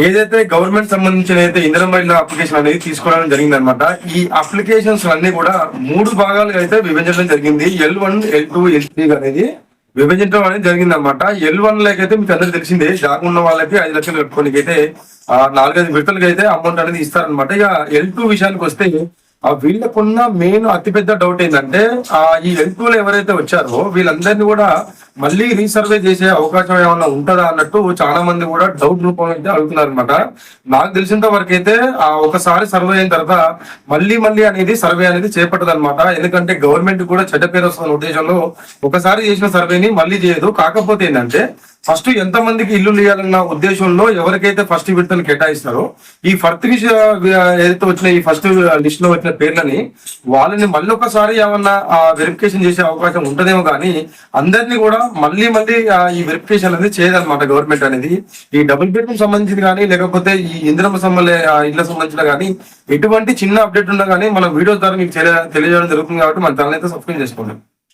ఏదైతే గవర్నమెంట్ సంబంధించిన అయితే ఇందిరమ్మ ఇళ్ల అప్లికేషన్ అనేది తీసుకోవడం జరిగింది అనమాట. ఈ అప్లికేషన్స్ అన్ని కూడా 3 భాగాలుగా అయితే విభజించడం జరిగింది. L1, L2, L3 అనేది విభజించడం అనేది జరిగింది అనమాట. L1 అయితే మీకు అందరికి తెలిసిందే, జాగా ఉన్న వాళ్ళకి 5 లక్షలు కట్టుకోనికి అయితే 4-5 విడతలకు అయితే అమౌంట్ అనేది ఇస్తారనమాట. ఇక L2 విషయానికి వస్తే వీళ్ళకున్న మెయిన్ అతిపెద్ద డౌట్ ఏంటంటే ఈ L2 లో ఎవరైతే వచ్చారో వీళ్ళందరినీ కూడా మళ్ళీ రీసర్వే చేసే అవకాశం ఏమైనా ఉంటుందా అన్నట్టు చాలా మంది కూడా డౌట్ రూపంలో అయితే అడుగుతున్నారు అనమాట. నాకు తెలిసినంత వరకు అయితే ఒకసారి సర్వే అయిన తర్వాత మళ్ళీ అనేది సర్వే అనేది చేపట్టదు అనమాట. ఎందుకంటే గవర్నమెంట్ కూడా చెడ్డ పేరు వస్తున్న ఉద్దేశంలో ఒకసారి చేసిన సర్వేని మళ్ళీ చేయదు. కాకపోతే ఏంటంటే ఫస్ట్ ఎంత మందికి ఇల్లు ఇవ్వాలన్న ఉద్దేశంలో ఎవరికైతే ఫస్ట్ విడతలు కేటాయిస్తారో ఈ ఏదైతే వచ్చిన ఈ ఫస్ట్ లిస్ట్ లో వచ్చిన పేర్లని వాళ్ళని మళ్ళీ ఒకసారి ఏమన్నా వెరిఫికేషన్ చేసే అవకాశం ఉంటదేమో కానీ అందరినీ కూడా మళ్ళీ ఈ వెరిఫికేషన్ అనేది చేయదన్నమాట గవర్నమెంట్ అనేది. ఈ డబుల్ బెడ్రూమ్ సంబంధించింది కానీ లేకపోతే ఈ ఇందిరమ్మ ఇళ్ల సంబంధించిన కానీ ఎటువంటి చిన్న అప్డేట్ ఉన్నా కానీ మన వీడియోస్ ద్వారా మీకు తెలియజేయడం జరుగుతుంది. కాబట్టి మన ఛానల్ అయితే సబ్స్క్రైబ్ చేసుకోండి.